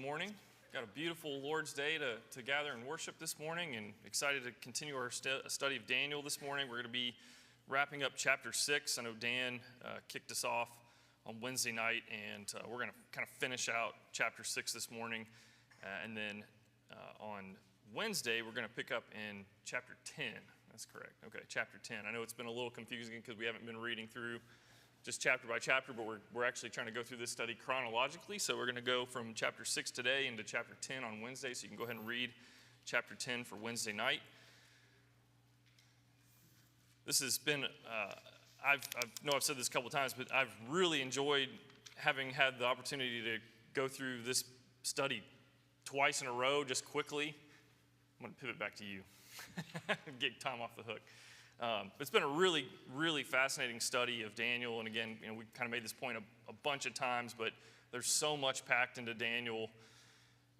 morning. Got a beautiful Lord's Day to gather and worship this morning, and excited to continue our study of Daniel this morning. We're going to be wrapping up chapter 6. I know Dan kicked us off on Wednesday night, and we're going to kind of finish out chapter 6 this morning. And then on Wednesday, we're going to pick up in chapter 10. That's correct. Okay, chapter 10. I know it's been a little confusing because we haven't been reading through just chapter by chapter, but we're actually trying to go through this study chronologically. So we're going to go from chapter 6 today into chapter 10 on Wednesday. So you can go ahead and read chapter 10 for Wednesday night. This has been, I know I've said this a couple times, but I've really enjoyed having had the opportunity to go through this study twice in a row, just quickly. I'm going to pivot back to you. Get Tom off the hook. It's been a really, really fascinating study of Daniel. And again, we kind of made this point a bunch of times, but there's so much packed into Daniel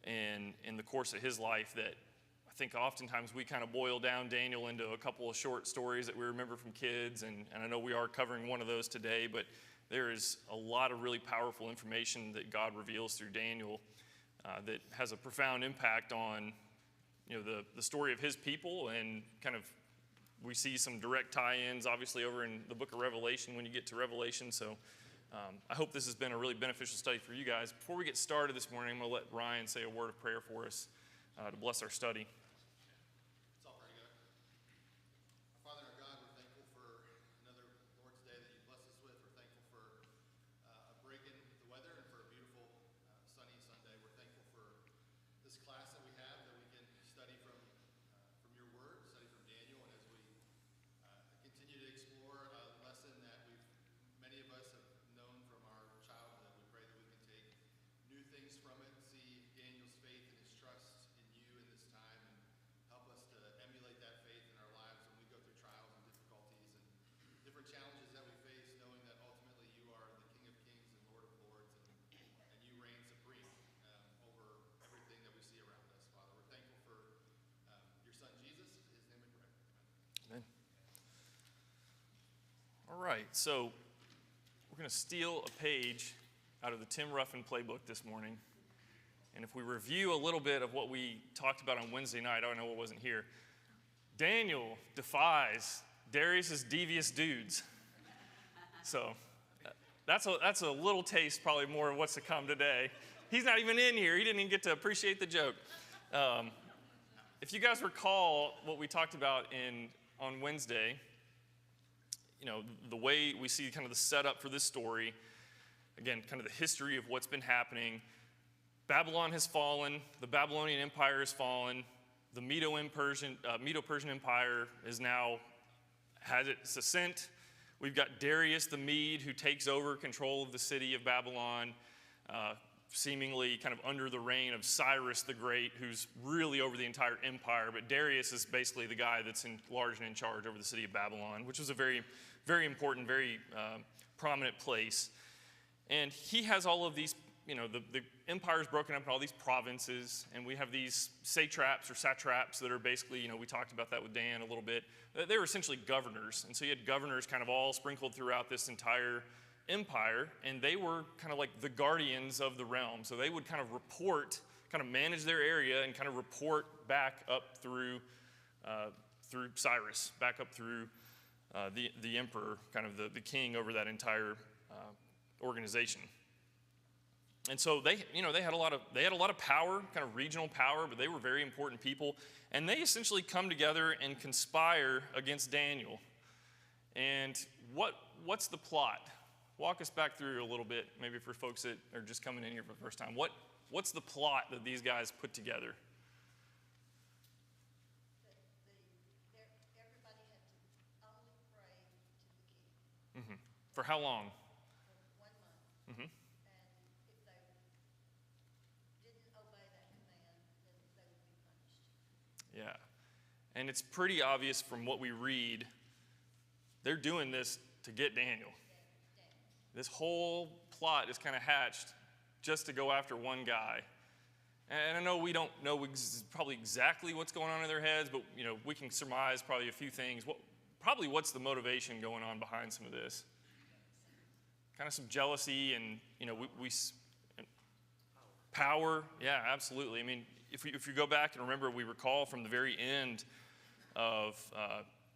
in the course of his life that I think oftentimes we kind of boil down Daniel into a couple of short stories that we remember from kids. And I know we are covering one of those today, but there is a lot of really powerful information that God reveals through Daniel that has a profound impact on the story of his people, and kind of we see some direct tie-ins, obviously, over in the book of Revelation when you get to Revelation. So I hope this has been a really beneficial study for you guys. Before we get started this morning, I'm going to let Ryan say a word of prayer for us to bless our study. Let's all pray together. Our Father and our God, we're thankful for another Lord's Day that you blessed us with. We're thankful for a break in the weather and for a beautiful sunny Sunday. We're thankful for this class that we have, that we can study from your word, study from Daniel, and as we continue to explore a lesson that many of us have known from our childhood, we pray that we can take new things from it, see Daniel's faith and his trust in you in this time, and help us to emulate that faith in our lives when we go through trials and difficulties and different challenges that we face, knowing that ultimately you are the King of Kings and Lord of Lords, and you reign supreme over everything that we see around us, Father. We're thankful for your Son Jesus. In his name we pray. Amen. All right, so we're going to steal a page out of the Tim Ruffin playbook this morning. And if we review a little bit of what we talked about on Wednesday night, I know it wasn't here. Daniel defies Darius's devious dudes. So that's a little taste, probably more of what's to come today. He's not even in here. He didn't even get to appreciate the joke. If you guys recall what we talked about on Wednesday, the way we see kind of the setup for this story, again, kind of the history of what's been happening. Babylon has fallen. The Babylonian Empire has fallen. The Medo-Persian Empire is now has its ascent. We've got Darius the Mede, who takes over control of the city of Babylon, seemingly kind of under the reign of Cyrus the Great, who's really over the entire empire. But Darius is basically the guy that's in large and in charge over the city of Babylon, which was a very, very important, very prominent place. And he has all of these, the empire is broken up in all these provinces, and we have these satraps that are basically, we talked about that with Dan a little bit. They were essentially governors, and so you had governors kind of all sprinkled throughout this entire empire, and they were kind of like the guardians of the realm. So they would kind of report, kind of manage their area, and kind of report back up through Cyrus, back up through the emperor, kind of the king over that entire organization. And so they had a lot of power, kind of regional power, but they were very important people, and they essentially come together and conspire against Daniel. And what's the plot? Walk us back through a little bit, maybe for folks that are just coming in here for the first time. What's the plot that these guys put together? Everybody had to only pray to the king. Mm-hmm. For how long? For 1 month. Mm-hmm. And if they didn't obey that command, then they would be punished. Yeah. And it's pretty obvious from what we read, they're doing this to get Daniel. This whole plot is kind of hatched just to go after one guy. And I know we don't know probably exactly what's going on in their heads, but we can surmise probably a few things. What's the motivation going on behind some of this? Kind of some jealousy, and Power, yeah, absolutely. I mean, if you go back and remember, we recall from the very end of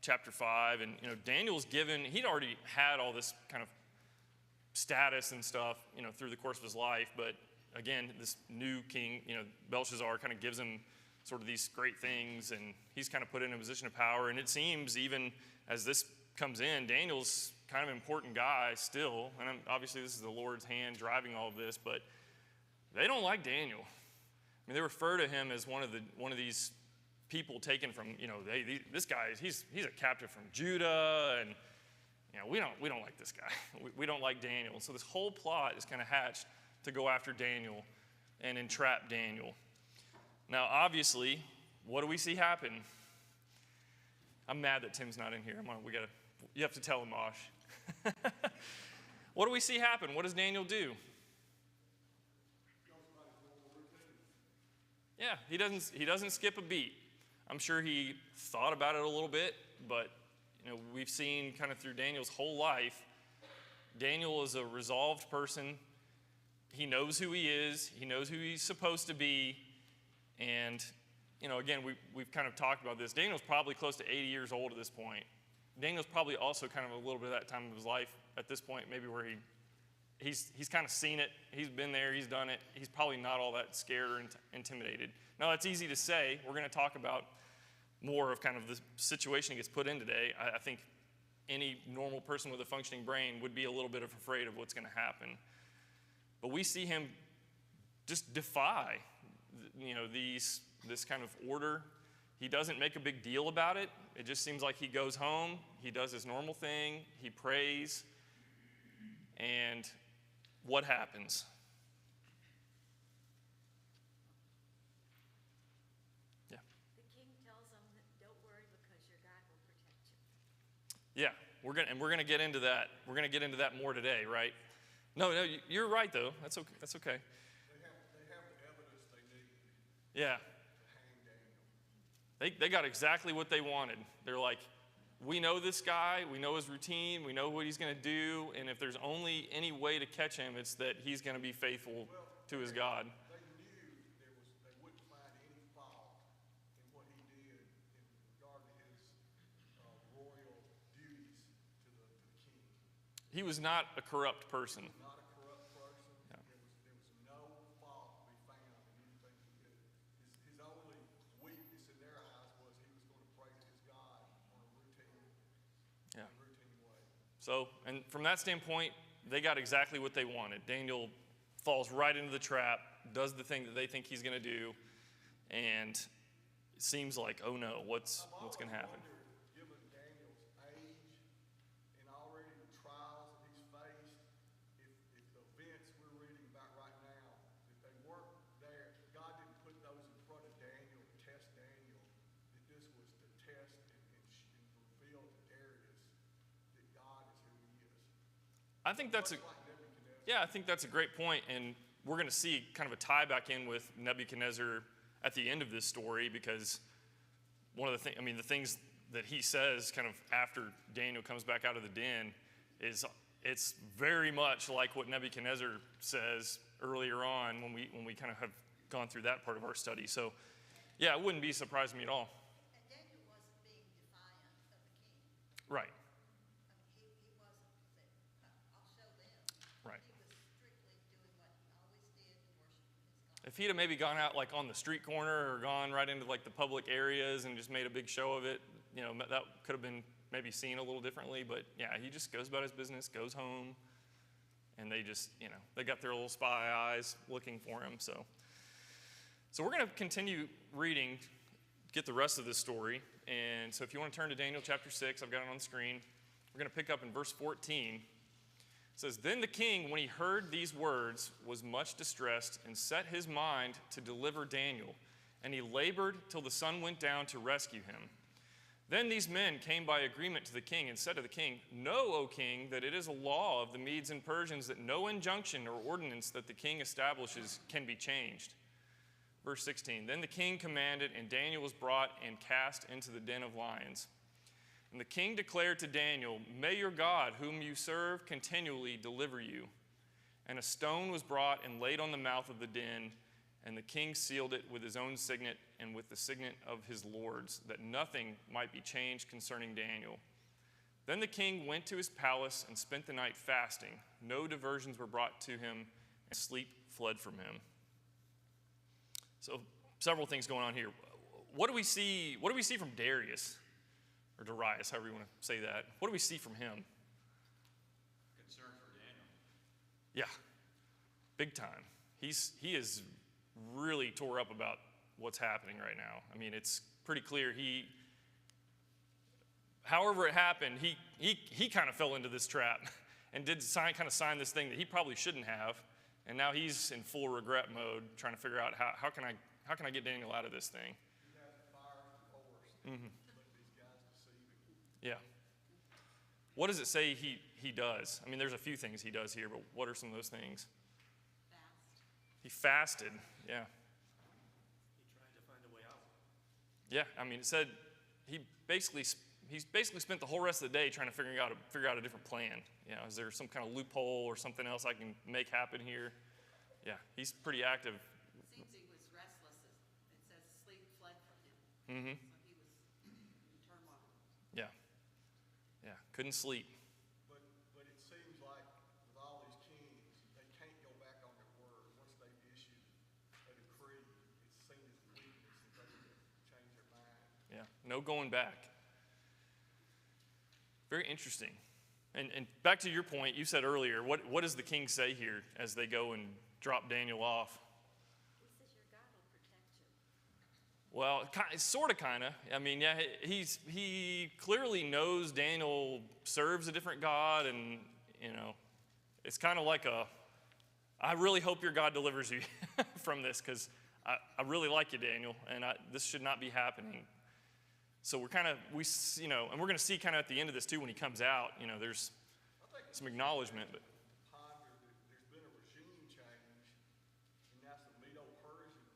chapter 5, and Daniel's he'd already had all this kind of status and stuff, through the course of his life, but again, this new king, Belshazzar kind of gives him sort of these great things, and he's kind of put in a position of power, and it seems even as this comes in, Daniel's kind of an important guy still, and obviously this is the Lord's hand driving all of this, but they don't like Daniel. I mean, they refer to him as one of these people taken from, this guy, he's a captive from Judah, and we don't like this guy. We don't like Daniel. So this whole plot is kind of hatched to go after Daniel and entrap Daniel. Now, obviously, what do we see happen? I'm mad that Tim's not in here. You have to tell him, Mosh. What do we see happen? What does Daniel do? Yeah, he doesn't skip a beat. I'm sure he thought about it a little bit, but we've seen kind of through Daniel's whole life, Daniel is a resolved person. He knows who he is. He knows who he's supposed to be. And, again, we've kind of talked about this. Daniel's probably close to 80 years old at this point. Daniel's probably also kind of a little bit of that time of his life at this point, maybe where he's kind of seen it. He's been there. He's done it. He's probably not all that scared or intimidated. Now, that's easy to say. We're going to talk about more of kind of the situation he gets put in today. I think any normal person with a functioning brain would be a little bit afraid of what's going to happen. But we see him just defy, this kind of order. He doesn't make a big deal about it. It just seems like he goes home, he does his normal thing, he prays, and what happens? Yeah. The king tells them, don't worry because your God will protect you. Yeah, we're gonna get into that. We're gonna get into that more today, right? No, you're right though. That's okay. That's okay. They have the evidence they need Yeah. to hang Daniel. They got exactly what they wanted. They're like, we know this guy, we know his routine, we know what he's going to do, and if there's only any way to catch him, it's that he's going to be faithful to his God. They knew they wouldn't find any fault in what he did in regard to his royal duties to the king. He was not a corrupt person. Not a corrupt person. Yeah. There was no fault to be found in anything he did. His only weakness in their eyes was he was going to pray to his God on a routine way. So, and from that standpoint, they got exactly what they wanted. Daniel falls right into the trap, does the thing that they think he's going to do, and it seems like, oh no, what's going to happen? Given Daniel's age and already the trials that he's faced, if the events we're reading about right now, if they weren't there, God didn't put those in front of Daniel to test Daniel, that this was to test and reveal to Darius that God is who he is. I think that's I think that's a great point, and we're going to see kind of a tie back in with Nebuchadnezzar at the end of this story, because one of the things that he says kind of after Daniel comes back out of the den is it's very much like what Nebuchadnezzar says earlier on when we kind of have gone through that part of our study. So, yeah, it wouldn't be surprising me at all. And Daniel wasn't being defiant of the king. Right. He wasn't saying, I'll show them. Right. He was strictly doing what he always did and worshiping his God. If he'd have maybe gone out like on the street corner or gone right into like the public areas and just made a big show of it, that could have been maybe seen a little differently. But yeah, he just goes about his business, goes home, and they just, they got their little spy eyes looking for him. So we're going to continue reading, get the rest of this story. And so if you want to turn to Daniel chapter 6, I've got it on the screen. We're going to pick up in verse 14. It says, Then the king, when he heard these words, was much distressed and set his mind to deliver Daniel. And he labored till the sun went down to rescue him. Then these men came by agreement to the king and said to the king, Know, O king, that it is a law of the Medes and Persians that no injunction or ordinance that the king establishes can be changed. Verse 16, Then the king commanded, and Daniel was brought and cast into the den of lions. And the king declared to Daniel, May your God, whom you serve, continually deliver you. And a stone was brought and laid on the mouth of the den, and the king sealed it with his own signet and with the signet of his lords, that nothing might be changed concerning Daniel. Then the king went to his palace and spent the night fasting. No diversions were brought to him, and sleep fled from him. So several things going on here. What do we see from Darius? Or Darius, however you want to say that. What do we see from him? Concern for Daniel. Yeah, big time. He is really tore up about what's happening right now. I mean, it's pretty clear however it happened, he kind of fell into this trap and did sign this thing that he probably shouldn't have, and now he's in full regret mode, trying to figure out how can I get Daniel out of this thing. You have to fire the force. Mm-hmm. Let these guys deceive him. Yeah. What does it say he does? I mean, there's a few things he does here, but what are some of those things? He fasted. Yeah. He tried to find a way out. Yeah. I mean, it said he's basically spent the whole rest of the day trying to figure out a different plan. You know, is there some kind of loophole or something else I can make happen here? Yeah. He's pretty active. It seems he was restless. It says sleep fled from him. Mm-hmm. So he was in turmoil. Yeah. Yeah. Couldn't sleep. But it seems like with all these kings, they can't go back on their word. Once they've issued a decree, it's seen as weakness and they need to change their mind. Yeah. No going back. Very interesting. And back to your point, you said earlier, what does the king say here as they go and drop Daniel off? He says your God will protect you. Well, sort of, kind of. I mean, yeah, he clearly knows Daniel serves a different God, and, you know, it's kind of like I really hope your God delivers you from this, because I really like you, Daniel, and this should not be happening. So and we're going to see kind of at the end of this too when he comes out, you know, there's some acknowledgement, but Ponder that there's been a regime change, and that's the Medo-Persians,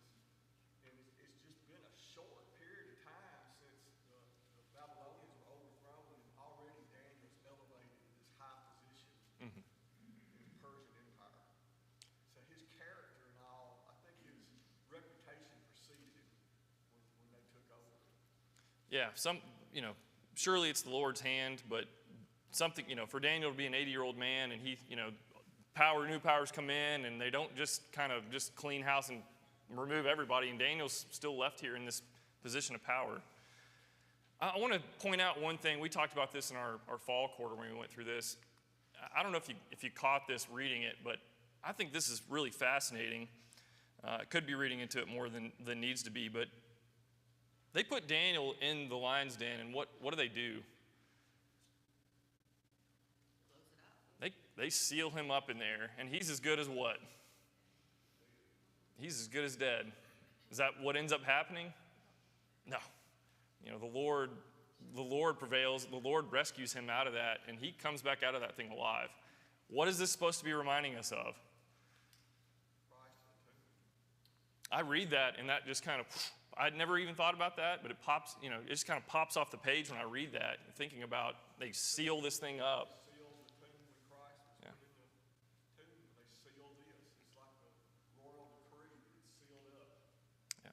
and it's just been a short period of time since the Babylonians were overthrown, and already Daniel's elevated to this high position in the Persian Empire. So his character and all, I think his reputation preceded him when they took over. yeah, surely it's the Lord's hand, but something, for Daniel to be an 80-year-old man and he, new powers come in and they don't just kind of just clean house and remove everybody, and Daniel's still left here in this position of power. I want to point out one thing. We talked about this in our fall quarter when we went through this. I don't know if you caught this reading it, but I think this is really fascinating. Could be reading into it more than needs to be, but they put Daniel in the lion's den, and what do? They seal him up in there, and he's as good as what? He's as good as dead. Is that what ends up happening? No. The Lord prevails. The Lord rescues him out of that, and he comes back out of that thing alive. What is this supposed to be reminding us of? I read that, and that just kind of, I'd never even thought about that, but it pops, it just kind of pops off the page when I read that, thinking about they seal this thing up. Sealed the tomb when Christ was Yeah. put in the tomb. They sealed this. It's like the royal decree. It's sealed up. Yeah.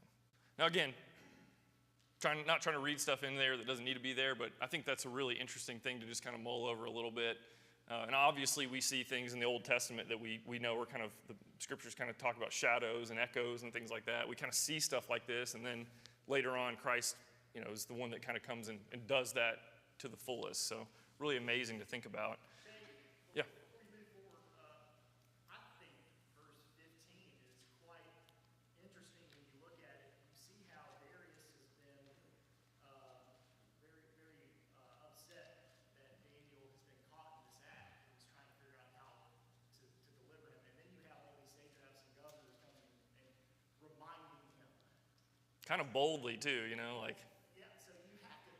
Now again, not trying to read stuff in there that doesn't need to be there, but I think that's a really interesting thing to just kind of mull over a little bit. And obviously we see things in the Old Testament that we know are kind of, the scriptures kind of talk about shadows and echoes and things like that. We kind of see stuff like this, and then later on Christ, is the one that kind of comes in and does that to the fullest. So really amazing to think about. Yeah. Before we move forward, I think verse 15 is quite interesting when you look at it. You see how Darius has been very, very upset that Daniel has been caught in this act, and he's trying to figure out how to deliver him. And then you have all these satraps and governors coming and reminding him. Kind of boldly too, like. Yeah, so you have to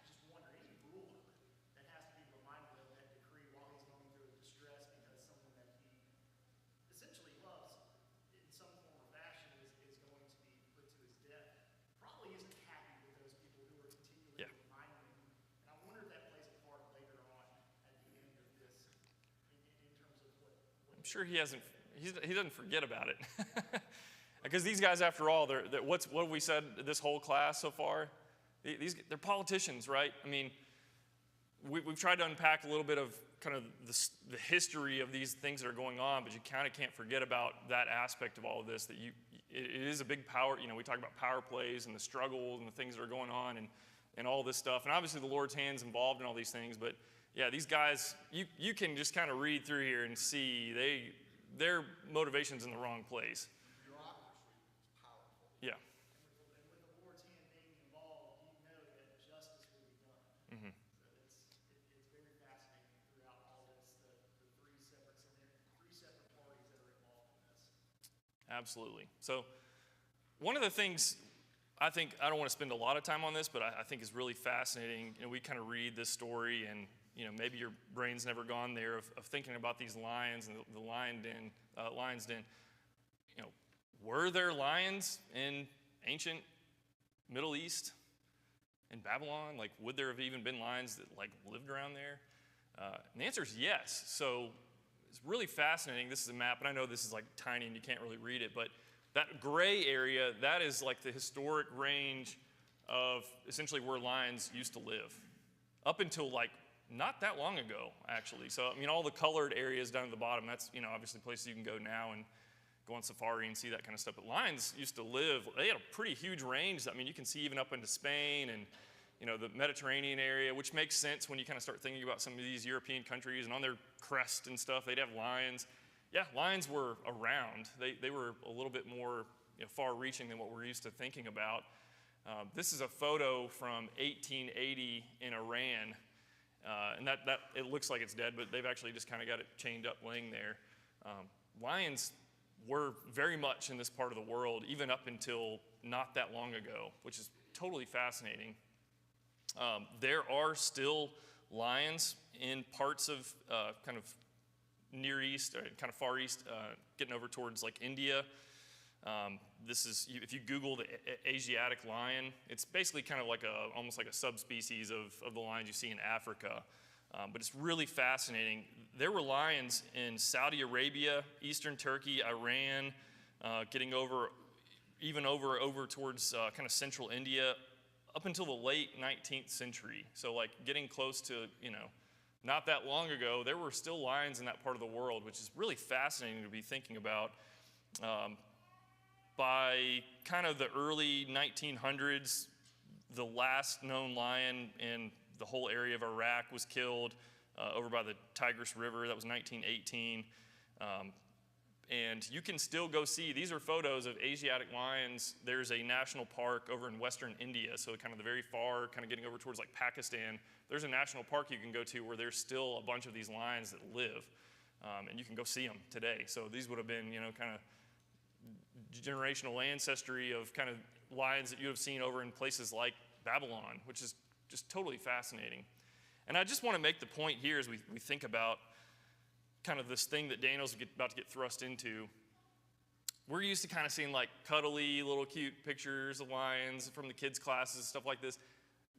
just wonder, any ruler that has to be reminded of that decree while he's going through a distress because someone that he essentially loves in some form or fashion is going to be put to his death, probably isn't happy with those people who are continually Yeah. reminding him. And I wonder if that plays a part later on at the end of this in terms of what sure he doesn't forget about it. Because these guys, after all, what have we said this whole class so far? They're politicians, right? I mean, we've tried to unpack a little bit of kind of the history of these things that are going on, but you kind of can't forget about that aspect of all of this, that it is a big power, we talk about power plays and the struggles and the things that are going on and all this stuff. And obviously the Lord's hand's involved in all these things, but yeah, these guys, you can just kind of read through here and see their motivation's in the wrong place. Bureaucracy is powerful. Yeah. And with the Lord's hand being involved, you know that justice will be done. Mm-hmm. So it's very fascinating throughout all this, the three separate parties that are involved in this. Absolutely. So one of the things I don't want to spend a lot of time on this, but I think is really fascinating. We kind of read this story and, maybe your brain's never gone there of thinking about these lions and the lion's den. Were there lions in ancient Middle East, in Babylon? Like, would there have even been lions that lived around there? And the answer is yes. So it's really fascinating. This is a map, and I know this is tiny and you can't really read it, but that gray area, that is the historic range of essentially where lions used to live. Up until not that long ago, actually. So, all the colored areas down at the bottom, that's, obviously places you can go now and go on safari and see that kind of stuff. But lions used to live, they had a pretty huge range. You can see even up into Spain and, the Mediterranean area, which makes sense when you kind of start thinking about some of these European countries and on their crest and stuff, they'd have lions. Yeah, lions were around. They were a little bit more far-reaching than what we're used to thinking about. This is a photo from 1880 in Iran. And that it looks like it's dead, but they've actually just kind of got it chained up laying there. Lions were very much in this part of the world, even up until not that long ago, which is totally fascinating. There are still lions in parts of kind of Near East, or kind of Far East, getting over towards India. This is, if you Google the Asiatic lion, it's basically kind of almost like a subspecies of the lions you see in Africa. But it's really fascinating. There were lions in Saudi Arabia, Eastern Turkey, Iran, getting over towards kind of central India, up until the late 19th century. So getting close to, not that long ago, there were still lions in that part of the world, which is really fascinating to be thinking about. By kind of the early 1900s, the last known lion in the whole area of Iraq was killed over by the Tigris River. That was 1918. And you can still go see, these are photos of Asiatic lions. There's a national park over in western India, so kind of the very far, kind of getting over towards Pakistan. There's a national park you can go to where there's still a bunch of these lions that live. And you can go see them today. So these would have been, kind of generational ancestry of kind of lions that you have seen over in places like Babylon, which is just totally fascinating. And I just want to make the point here as we think about kind of this thing that Daniel's about to get thrust into. We're used to kind of seeing cuddly little cute pictures of lions from the kids' classes, stuff like this.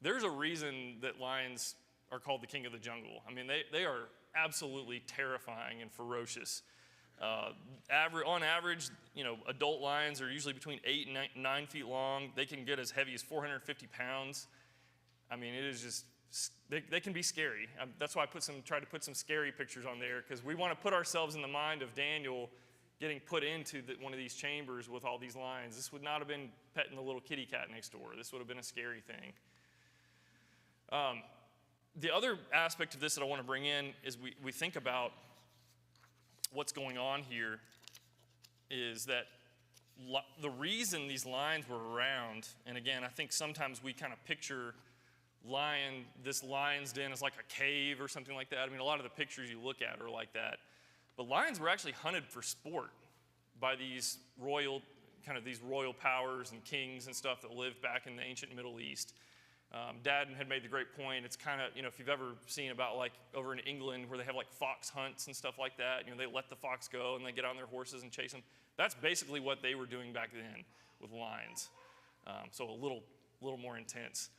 There's a reason that lions are called the king of the jungle. They are absolutely terrifying and ferocious. On average, adult lions are usually between 8 and 9 feet long. They can get as heavy as 450 pounds. It is just, they can be scary. That's why I tried to put some scary pictures on there, because we want to put ourselves in the mind of Daniel getting put into one of these chambers with all these lions. This would not have been petting the little kitty cat next door. This would have been a scary thing. The other aspect of this that I want to bring in is we think about what's going on here is that the reason these lions were around, and again, I think sometimes we kind of picture this lion's den as like a cave or something like that. A lot of the pictures you look at are like that. But lions were actually hunted for sport by these royal powers and kings and stuff that lived back in the ancient Middle East. Dad had made the great point. It's kind of, if you've ever seen about over in England where they have fox hunts and stuff like that, they let the fox go and they get on their horses and chase them. That's basically what they were doing back then with lions. So a little more intense.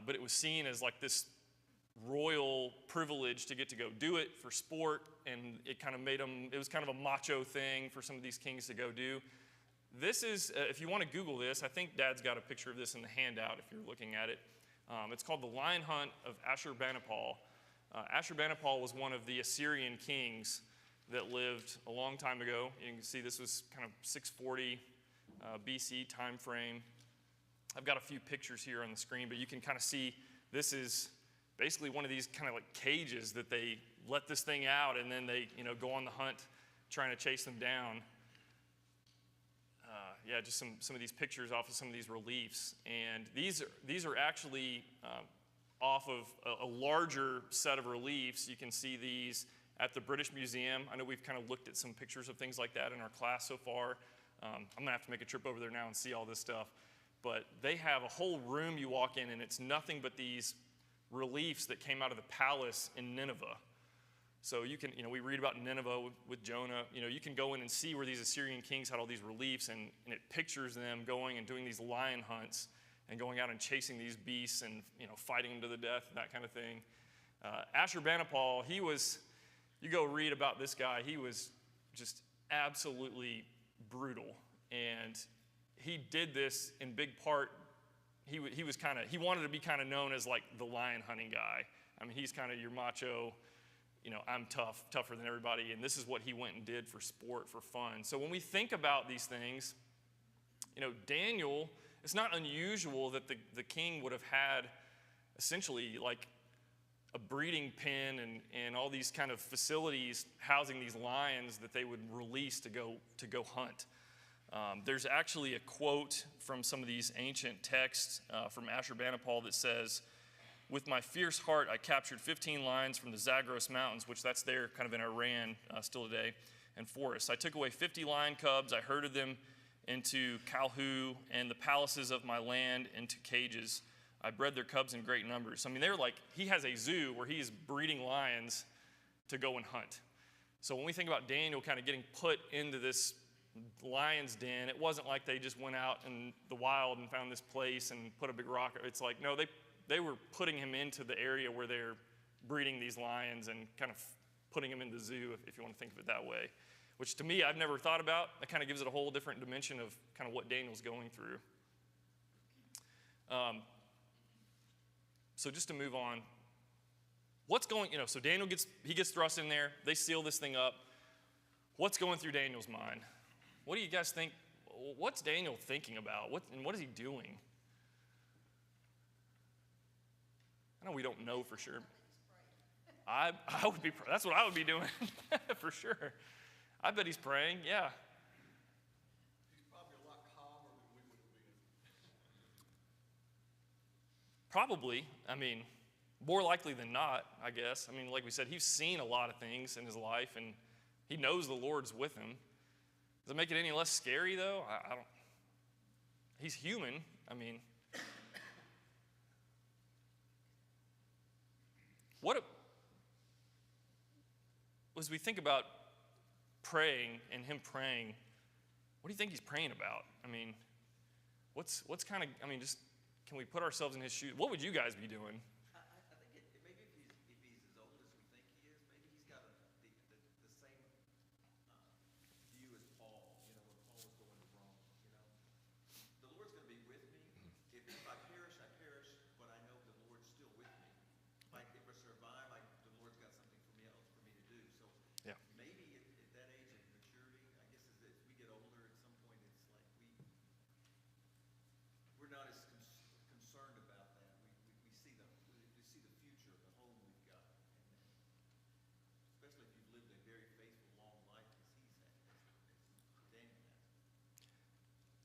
But it was seen as this royal privilege to get to go do it for sport, and it kind of made them, it was kind of a macho thing for some of these kings to go do. This is, if you want to Google this, I think Dad's got a picture of this in the handout if you're looking at it. It's called the Lion Hunt of Ashurbanipal. Ashurbanipal was one of the Assyrian kings that lived a long time ago. You can see this was kind of 640 BC time frame. I've got a few pictures here on the screen, but you can kind of see this is basically one of these kind of like cages that they let this thing out, and then they go on the hunt trying to chase them down. Yeah, just some of these pictures off of some of these reliefs. And these are actually off of a larger set of reliefs. You can see these at the British Museum. I know we've kind of looked at some pictures of things like that in our class so far. I'm going to have to make a trip over there now and see all this stuff. But they have a whole room you walk in, and it's nothing but these reliefs that came out of the palace in Nineveh. So you can, we read about Nineveh with Jonah. You can go in and see where these Assyrian kings had all these reliefs, and it pictures them going and doing these lion hunts and going out and chasing these beasts and, fighting them to the death, that kind of thing. Ashurbanipal, you go read about this guy, he was just absolutely brutal. And he did this in big part, he wanted to be kind of known as like the lion hunting guy. I mean, he's kind of your macho, I'm tougher than everybody, and this is what he went and did for sport, for fun. So when we think about these things, Daniel, it's not unusual that the king would have had essentially like a breeding pen and all these kind of facilities housing these lions that they would release to go hunt. There's actually a quote from some of these ancient texts from Ashurbanipal that says, "With my fierce heart, I captured 15 lions from the Zagros Mountains," which that's there kind of in Iran still today, and forests. "I took away 50 lion cubs. I herded them into Kalhu and the palaces of my land into cages. I bred their cubs in great numbers." I mean, they're like, he has a zoo where he is breeding lions to go and hunt. So when we think about Daniel kind of getting put into this lion's den, it wasn't like they just went out in the wild and found this place and put a big rock. It's like, no, they were putting him into the area where they're breeding these lions and kind of putting him in the zoo, if you want to think of it that way, which to me, I've never thought about. That kind of gives it a whole different dimension of kind of what Daniel's going through. So just to move on, so Daniel gets thrust in there. They seal this thing up. What's going through Daniel's mind? What do you guys think? What's Daniel thinking about? What is he doing? I know we don't know for sure. I would be. That's what I would be doing for sure. I bet he's praying. Yeah. He's probably a lot calmer than we would have been. Probably. I mean, more likely than not, I guess. I mean, like we said, he's seen a lot of things in his life, and he knows the Lord's with him. Does it make it any less scary, though? I don't. He's human. I mean, as we think about praying and him praying, what do you think he's praying about? I mean, what's kind of, just can we put ourselves in his shoes? What would you guys be doing? I think maybe if he's as old as we think he is, maybe he's got the same view as Paul, when Paul was going to Rome, The Lord's going to be with me. If I perish, I perish, but I know the Lord's still with me. If I survive, the Lord's got something for me to do. So Yeah. maybe at that age of maturity, I guess as we get older, at some point it's like we're not as concerned about that. We see the future, the home we've got, and especially if you've lived a very faithful, long life as he's had, as Daniel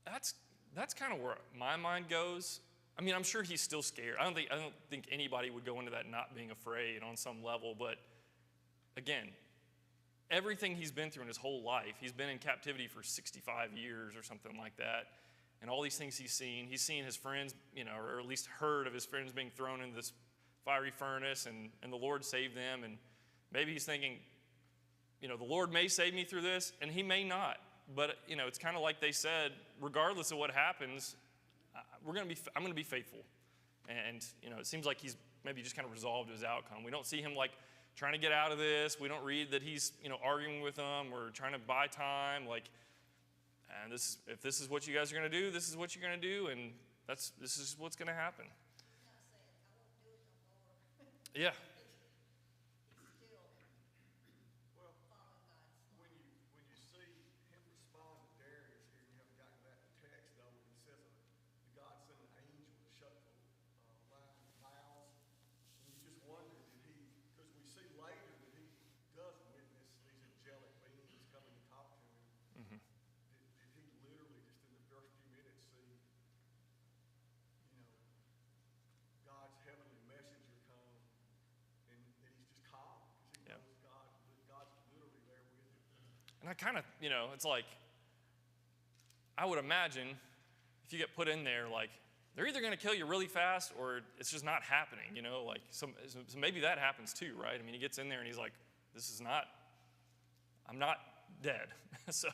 has. That's kind of where my mind goes. I mean, I'm sure he's still scared. I don't think anybody would go into that not being afraid on some level. But again, everything he's been through in his whole life, he's been in captivity for 65 years or something like that. And all these things he's seen his friends, or at least heard of his friends being thrown into this fiery furnace, and the Lord saved them. And maybe he's thinking, the Lord may save me through this, and he may not. But, it's kind of like they said, regardless of what happens, I'm going to be faithful. And, it seems like he's maybe just kind of resolved his outcome. We don't see him like trying to get out of this. We don't read that he's, arguing with them or trying to buy time. Like, and if this is what you guys are going to do, this is what you're going to do, and this is what's going to happen. He's not saying, I won't do it no more. Yeah. He's still Well, following God's law. when you see him respond to Darius here, you haven't gotten back to text though, when it says God sent an angel to shut the lion's mouths. And you just wonder, because we see later that he does witness these angelic beings coming to talk to him. Did he literally just in the first few minutes see, God's heavenly messenger come, and that he's just calm because he Yeah. knows God's literally there with him. And I kind of, it's like, I would imagine if you get put in there, like, they're either going to kill you really fast or it's just not happening, like, so maybe that happens too, right? I mean, he gets in there and he's like, I'm not dead. So,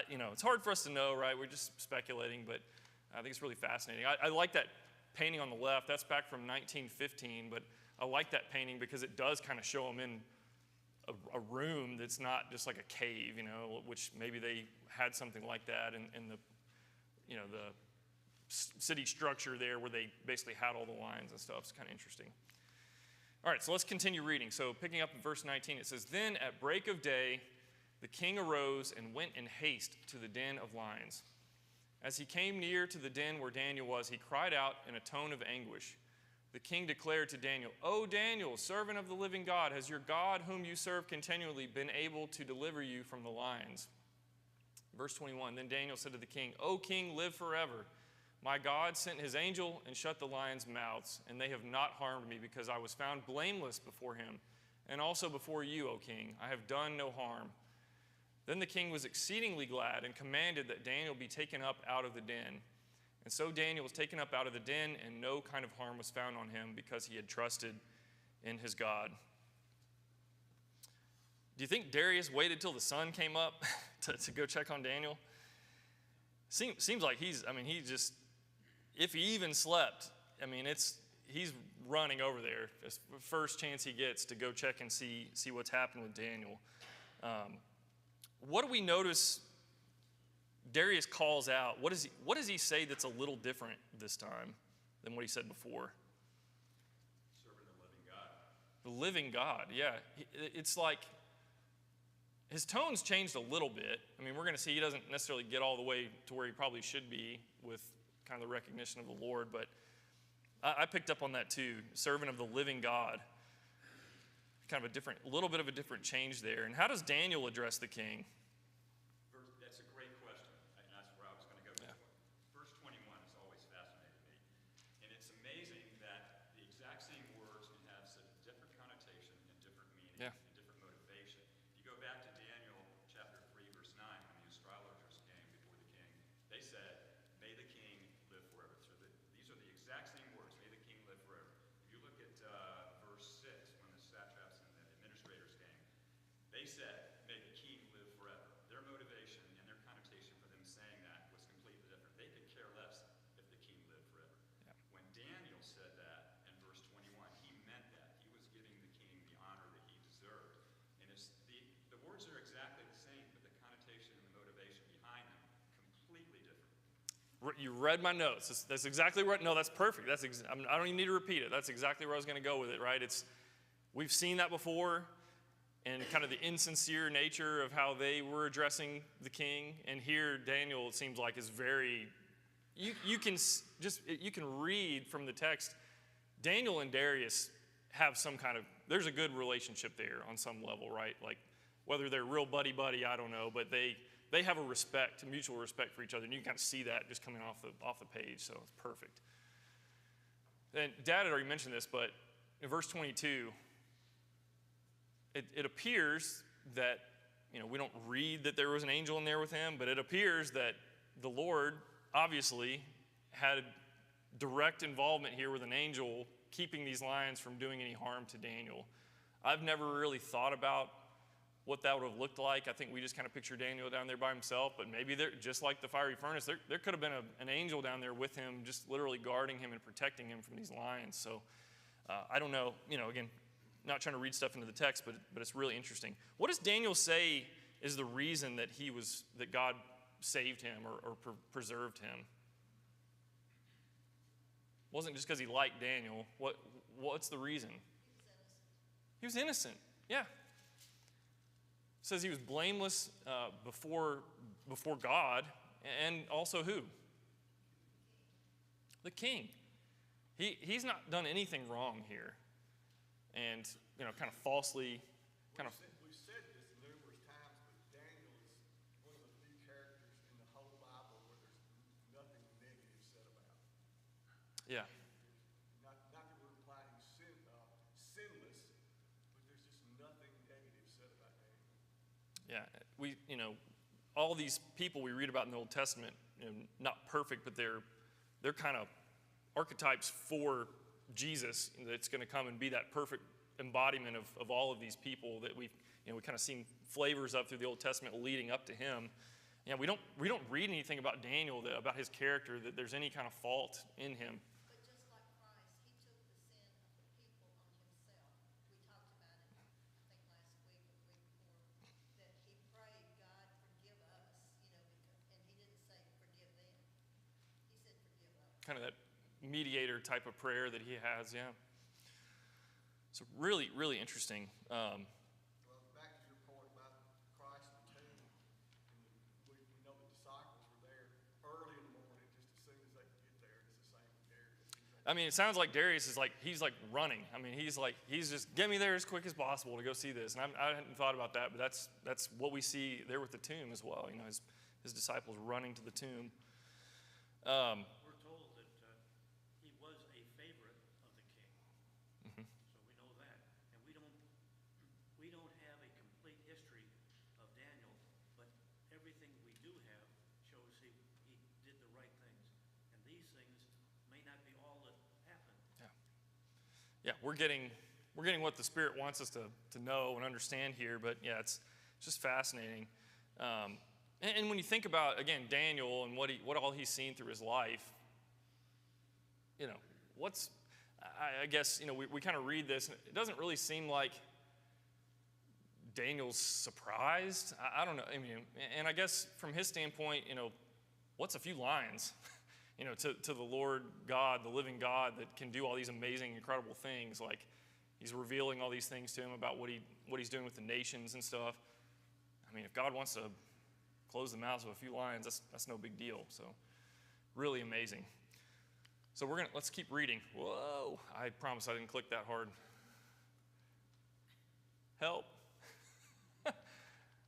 it's hard for us to know, right? We're just speculating, but I think it's really fascinating. I like that painting on the left. That's back from 1915, but I like that painting because it does kind of show him in a room that's not just like a cave, which maybe they had something like that in the, the city structure there where they basically had all the lines and stuff. It's kind of interesting. All right, so let's continue reading. So picking up in verse 19, it says, "Then at break of day, the king arose and went in haste to the den of lions. As he came near to the den where Daniel was, he cried out in a tone of anguish. The king declared to Daniel, 'O Daniel, servant of the living God, has your God, whom you serve continually, been able to deliver you from the lions?' Verse 21, then Daniel said to the king, 'O king, live forever. My God sent his angel and shut the lions' mouths, and they have not harmed me because I was found blameless before him, and also before you, O king. I have done no harm.' Then the king was exceedingly glad and commanded that Daniel be taken up out of the den. And so Daniel was taken up out of the den, and no kind of harm was found on him because he had trusted in his God." Do you think Darius waited till the sun came up to go check on Daniel? Seems like he just, if he even slept, he's running over there as first chance he gets to go check and see what's happened with Daniel. What do we notice Darius calls out? What does he say that's a little different this time than what he said before? Serving the living God. The living God, yeah. It's like his tone's changed a little bit. We're going to see he doesn't necessarily get all the way to where he probably should be with kind of the recognition of the Lord, but I picked up on that too. Servant of the living God. Kind of a little bit of a different change there. And how does Daniel address the king? That's a great question, and that's where I was going to go with Yeah. this one. Verse 21 has always fascinated me, and it's amazing that the exact same words can have such different connotation and different meaning Yeah. and different motivation. If you go back to Daniel chapter 3, verse 9, when the astrologers came before the king, they said, "May the king live forever." So these are the exact same words, "May the king live forever." If you look at verse 6, when the satraps and the administrators came, they said, "May the king live forever." Their motivation and their connotation for them saying that was completely different. They could care less if the king lived forever. Yeah. When Daniel said that in verse 21, he meant that. He was giving the king the honor that he deserved. And the words are exactly the same, but the connotation and the motivation behind them completely different. You read my notes. That's exactly right. No, that's perfect. I don't even need to repeat it. That's exactly where I was going to go with it, right? We've seen that before, and kind of the insincere nature of how they were addressing the king. And here, Daniel, it seems like, is very. You can read from the text. Daniel and Darius have some kind of. There's a good relationship there on some level, right? Like whether they're real buddy, I don't know, but they have a mutual respect for each other, and you can kind of see that just coming off the page. So it's perfect. And Dad had already mentioned this, but in verse 22. It appears that, we don't read that there was an angel in there with him, but it appears that the Lord obviously had direct involvement here with an angel keeping these lions from doing any harm to Daniel. I've never really thought about what that would have looked like. I think we just kind of picture Daniel down there by himself, but maybe they're just like the fiery furnace. There could have been an angel down there with him, just literally guarding him and protecting him from these lions. So I don't know, again, not trying to read stuff into the text, but it's really interesting. What does Daniel say is the reason that God saved him or preserved him? It wasn't just because he liked Daniel. What's the reason? He was innocent. Yeah. It says he was blameless before God, and also who? The king. He's not done anything wrong here, and kind of falsely, We've said this numerous times, but Daniel is one of the few characters in the whole Bible where there's nothing negative said about him. yeah. Not that we're implying he's sinless, but there's just nothing negative said about Daniel. Yeah, all these people we read about in the Old Testament, not perfect, but they're kind of archetypes for Jesus that's going to come and be that perfect embodiment of all of these people that we kind of seen flavors of through the Old Testament leading up to him. We don't read anything about Daniel, about his character, that there's any kind of fault in him. But just like Christ, he took the sin of the people on himself. We talked about it, I think last week or the week before, that he prayed, God, forgive us, and he didn't say forgive them. He said forgive us. Kind of that mediator type of prayer that he has, yeah. So really, really interesting. Well, back to your point about Christ and the tomb, and we know the disciples were there early in the morning, just as soon as they could get there. It's the same with Darius. I mean, it sounds like Darius is he's running. I mean, he's just get me there as quick as possible to go see this. And I hadn't thought about that, but that's what we see there with the tomb as well. His disciples running to the tomb. We're told that he was a favorite of the king. So we know that. And we don't have a complete history of Daniel, but everything we do have shows he did the right things. And these things may not be all that happened. Yeah, we're getting what the Spirit wants us to know and understand here, but yeah, it's just fascinating. And when you think about, again, Daniel and what all he's seen through his life, I guess, we kind of read this, and it doesn't really seem like Daniel's surprised. I don't know. I mean, and I guess from his standpoint, what's a few lines, to the Lord God, the living God that can do all these amazing, incredible things. Like he's revealing all these things to him about what he's doing with the nations and stuff. I mean, if God wants to close the mouths of a few lions, that's no big deal. So really amazing. So let's keep reading. Whoa, I promise I didn't click that hard. Help.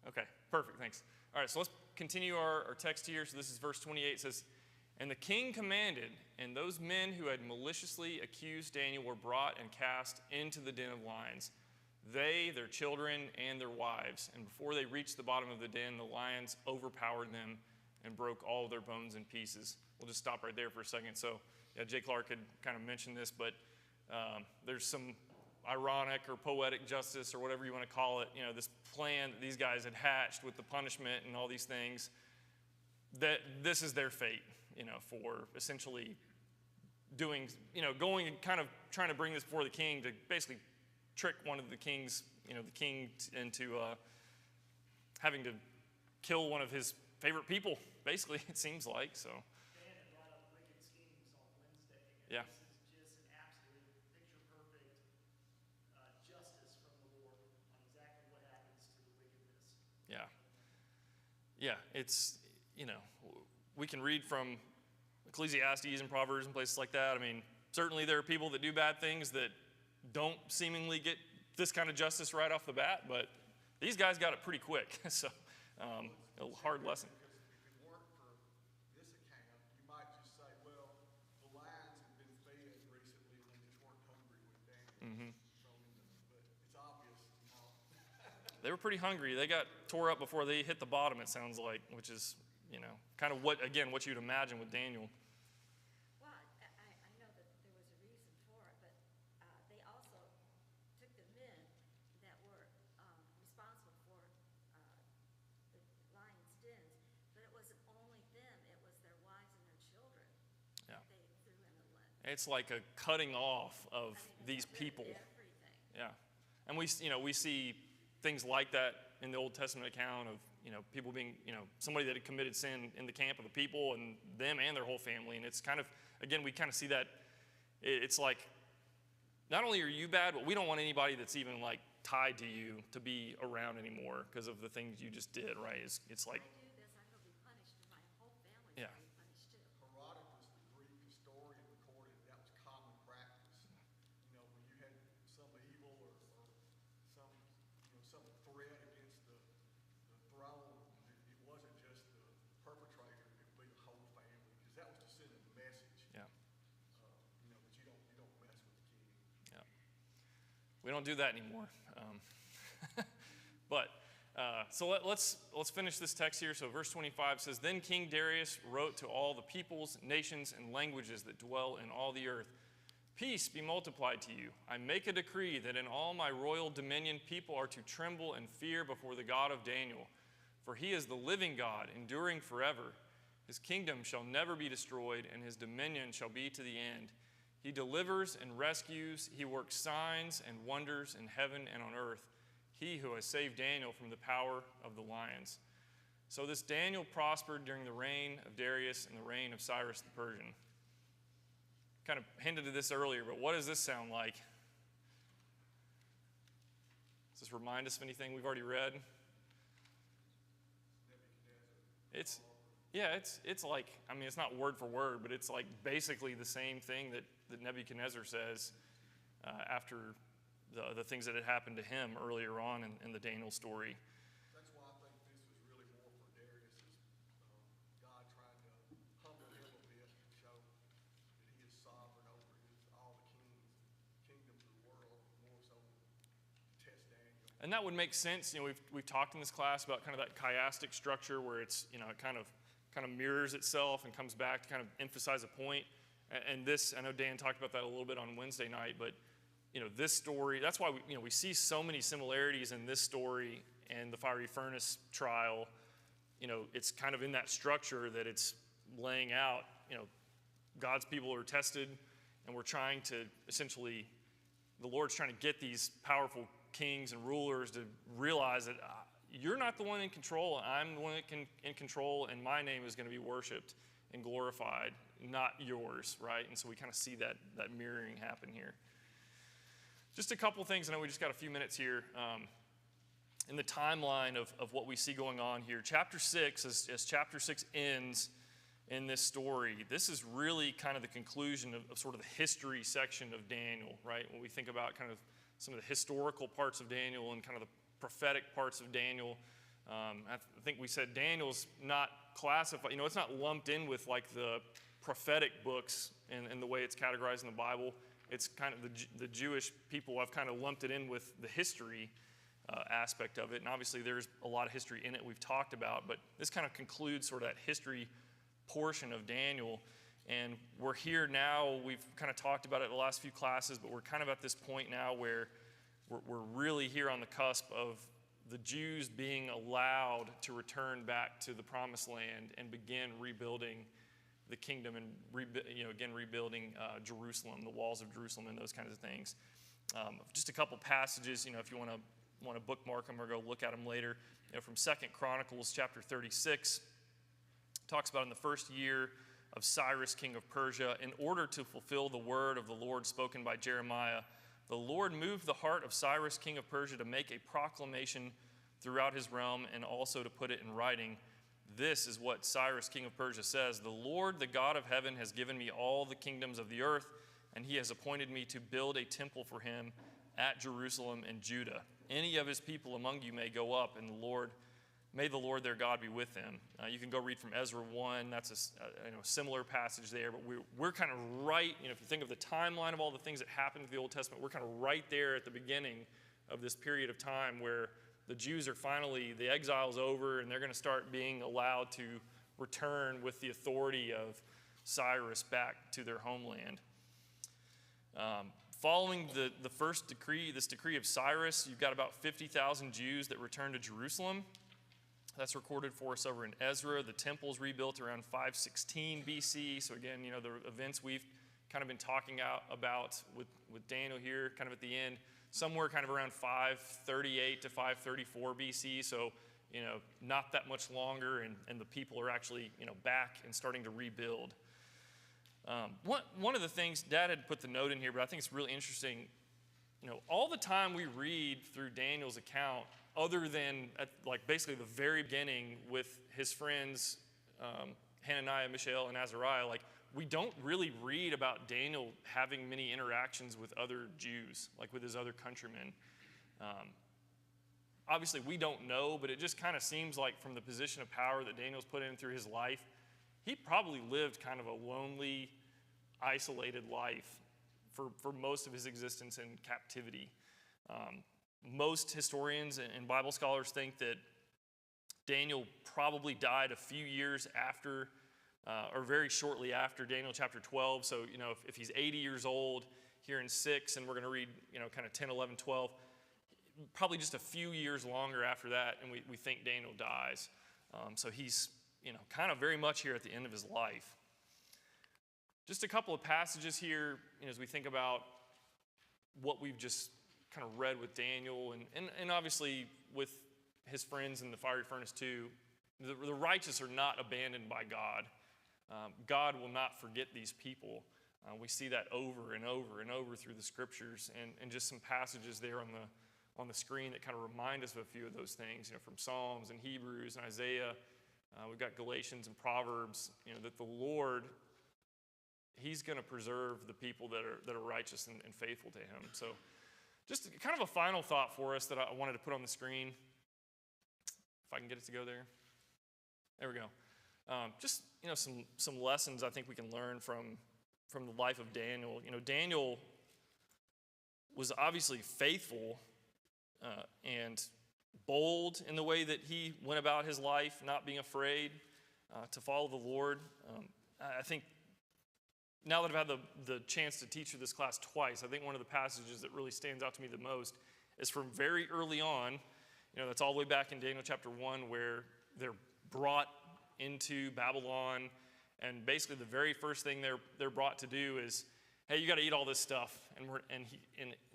Okay, perfect, thanks. All right, so let's continue our text here. So this is verse 28. It says, "And the king commanded, and those men who had maliciously accused Daniel were brought and cast into the den of lions, they, their children, and their wives. And before they reached the bottom of the den, the lions overpowered them and broke all their bones in pieces." We'll just stop right there for a second. So, yeah, Jay Clark had kind of mentioned this, but there's some ironic or poetic justice or whatever you want to call it, this plan that these guys had hatched with the punishment and all these things, that this is their fate, for essentially doing, going and kind of trying to bring this before the king to basically trick one of the kings, the king into having to kill one of his favorite people, basically, it seems like, so. Dan had brought up wicked schemes on Wednesday, and Yeah. this is just an absolute picture-perfect justice from the Lord on exactly what happens to the wickedness. Yeah. Yeah, it's, we can read from Ecclesiastes and Proverbs and places like that. I mean, certainly there are people that do bad things that don't seemingly get this kind of justice right off the bat, but these guys got it pretty quick. So, a hard lesson. Because if it weren't for this account, you might just say, well, the lions had been fed recently and they just weren't hungry when Daniel thrown in them. But it's obvious, They were pretty hungry. They got tore up before they hit the bottom, it sounds like, which is, kind of what you'd imagine with Daniel. Well, I know that there was a reason for it, but they also took the men that were responsible for the lion's dens, but it wasn't only them, it was their wives and their children Yeah. that they threw in the It's like a cutting off of these people. Yeah. And we see things like that in the Old Testament account of, people being, somebody that had committed sin in the camp of the people and them and their whole family. And it's kind of, again, we kind of see that it's like, not only are you bad, but we don't want anybody that's even like tied to you to be around anymore because of the things you just did, right? It's like, I do this, I'm going to be punished, and my whole family's Yeah. going to be punished too. Herodotus, the Greek historian, recorded that was common practice. When you had some evil or some, some threat against the throne, it wasn't just the perpetrator, it would be the whole family, because that was to send a message, yeah. that you don't mess with the king. Yeah. We don't do that anymore. So let's finish this text here. So verse 25 says, Then King Darius wrote to all the peoples, nations, and languages that dwell in all the earth, Peace be multiplied to you. I make a decree that in all my royal dominion people are to tremble and fear before the God of Daniel. For he is the living God, enduring forever. His kingdom shall never be destroyed, and his dominion shall be to the end. He delivers and rescues. He works signs and wonders in heaven and on earth. He who has saved Daniel from the power of the lions. So this Daniel prospered during the reign of Darius and the reign of Cyrus the Persian. Kind of hinted at this earlier, but what does this sound like? Does this remind us of anything we've already read? It's like, it's not word for word, but it's like basically the same thing that Nebuchadnezzar says after the things that had happened to him earlier on in the Daniel story. That's why I think this was really more for Darius, is God trying to humble him a bit and show that he is sovereign over all the kingdoms of the world, more so test Daniel. And that would make sense. We've talked in this class about kind of that chiastic structure where it's, it kind of mirrors itself and comes back to kind of emphasize a point. And this, I know Dan talked about that a little bit on Wednesday night, but this story, that's why we see so many similarities in this story and the fiery furnace trial. It's kind of in that structure that it's laying out. God's people are tested, and we're trying to essentially, the Lord's trying to get these powerful kings and rulers to realize that you're not the one in control. I'm the one in control, and my name is going to be worshipped and glorified, not yours, right? And so we kind of see that mirroring happen here. Just a couple things. I know we just got a few minutes here. In the timeline of what we see going on here, chapter 6, as chapter 6 ends in this story, this is really kind of the conclusion of sort of the history section of Daniel, right? When we think about kind of some of the historical parts of Daniel and kind of the prophetic parts of Daniel, I think we said Daniel's not classified, it's not lumped in with like the prophetic books and the way it's categorized in the Bible. It's kind of the Jewish people have kind of lumped it in with the history aspect of it. And obviously there's a lot of history in it we've talked about, but this kind of concludes sort of that history portion of Daniel. And we're here now, we've kind of talked about it the last few classes, but we're kind of at this point now where we're really here on the cusp of the Jews being allowed to return back to the promised land and begin rebuilding the kingdom and rebuilding Jerusalem, the walls of Jerusalem, and those kinds of things. Just a couple passages, if you want to bookmark them or go look at them later. From 2 Chronicles chapter 36, talks about in the first year of Cyrus, king of Persia, in order to fulfill the word of the Lord spoken by Jeremiah, the Lord moved the heart of Cyrus, king of Persia, to make a proclamation throughout his realm and also to put it in writing. This is what Cyrus, king of Persia, says. The Lord, the God of heaven, has given me all the kingdoms of the earth, and he has appointed me to build a temple for him at Jerusalem and Judah. Any of his people among you may go up, and may the Lord their God be with them. You can go read from Ezra 1. That's a similar passage there, but we're kind of right, if you think of the timeline of all the things that happened in the Old Testament, we're kind of right there at the beginning of this period of time where the Jews are finally, the exile's over, and they're going to start being allowed to return with the authority of Cyrus back to their homeland. Following the first decree, this decree of Cyrus, you've got about 50,000 Jews that return to Jerusalem. That's recorded for us over in Ezra. The temple's rebuilt around 516 BC. So again, the events we've kind of been talking about with Daniel here, kind of at the end, somewhere kind of around 538 to 534 BC. So, not that much longer, and the people are actually, back and starting to rebuild. One of the things, Dad had put the note in here, but I think it's really interesting. All the time we read through Daniel's account, other than at basically the very beginning with his friends, Hananiah, Mishael, and Azariah, we don't really read about Daniel having many interactions with other Jews, with his other countrymen. Obviously, we don't know, but it just kind of seems like from the position of power that Daniel's put in through his life, he probably lived kind of a lonely, isolated life for most of his existence in captivity. Most historians and Bible scholars think that Daniel probably died a few years after, or very shortly after Daniel chapter 12. So, if he's 80 years old here in 6, and we're going to read, kind of 10, 11, 12, probably just a few years longer after that, and we think Daniel dies. So he's, kind of very much here at the end of his life. Just a couple of passages here, as we think about what we've just kind of read with Daniel, and obviously with his friends in the fiery furnace too. The righteous are not abandoned by God. God will not forget these people. We see that over and over and over through the scriptures, and just some passages there on the screen that kind of remind us of a few of those things, from Psalms and Hebrews and Isaiah. We've got Galatians and Proverbs, that the Lord, He's going to preserve the people that are righteous and faithful to Him. So just kind of a final thought for us that I wanted to put on the screen. If I can get it to go there. There we go. Just, some lessons I think we can learn from the life of Daniel. Daniel was obviously faithful and bold in the way that he went about his life, not being afraid to follow the Lord. I think now that I've had the chance to teach you this class twice, I think one of the passages that really stands out to me the most is from very early on. That's all the way back in Daniel chapter 1, where they're brought into Babylon, and basically the very first thing they're brought to do is, hey, you got to eat all this stuff. And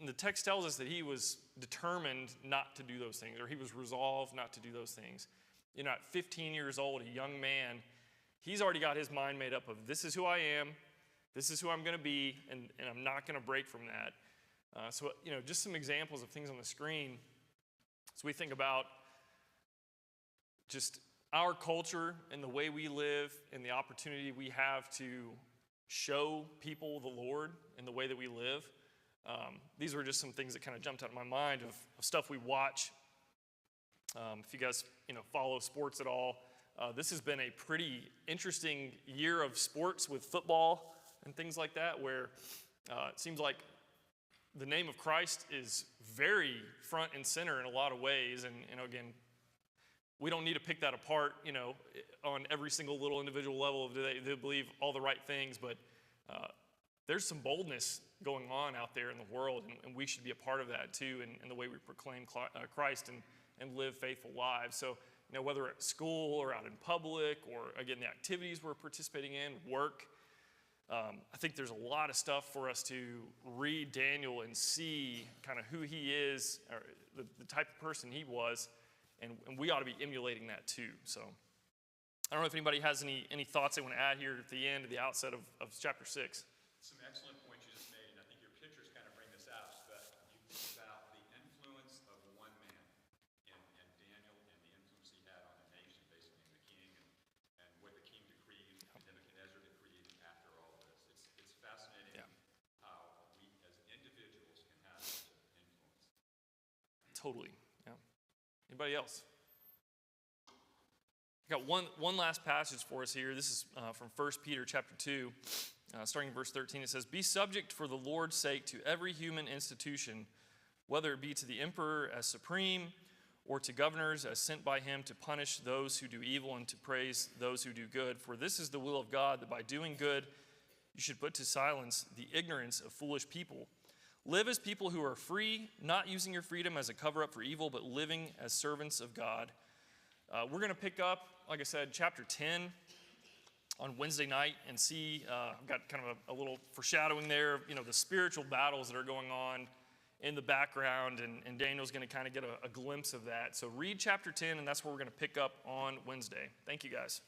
the text tells us that he was determined not to do those things, or he was resolved not to do those things. At 15 years old, a young man, he's already got his mind made up of, this is who I am, this is who I'm going to be, and I'm not going to break from that. So, just some examples of things on the screen. So we think about just our culture and the way we live and the opportunity we have to show people the Lord in the way that we live. These were just some things that kind of jumped out of my mind of stuff we watch. If you guys, follow sports at all, this has been a pretty interesting year of sports with football and things like that, where it seems like the name of Christ is very front and center in a lot of ways. And again, we don't need to pick that apart, on every single little individual level of do they believe all the right things, but there's some boldness going on out there in the world, and we should be a part of that too, in the way we proclaim Christ and live faithful lives. So, whether at school or out in public, or again, the activities we're participating in, work, I think there's a lot of stuff for us to read Daniel and see kind of who he is, or the type of person he was, and we ought to be emulating that too. So I don't know if anybody has any thoughts they want to add here at the end, at the outset of chapter 6. Some excellent points you just made, and I think your pictures kind of bring this out, but you think about the influence of one man and Daniel, and the influence he had on the nation, basically, and the king, and what the king decreed, and Nebuchadnezzar decreed after all of this. It's fascinating how we as individuals can have such an influence. Totally, yeah. Anybody else? I got one last passage for us here. This is from 1 Peter chapter 2. Starting in verse 13, it says, "Be subject for the Lord's sake to every human institution, whether it be to the emperor as supreme, or to governors as sent by him to punish those who do evil and to praise those who do good. For this is the will of God, that by doing good you should put to silence the ignorance of foolish people. Live as people who are free, not using your freedom as a cover-up for evil, but living as servants of God." We're going to pick up, like I said, chapter 10 on Wednesday night and see, I've got kind of a little foreshadowing there, the spiritual battles that are going on in the background, and Daniel's going to kind of get a glimpse of that. So read chapter 10, and that's where we're going to pick up on Wednesday. Thank you, guys.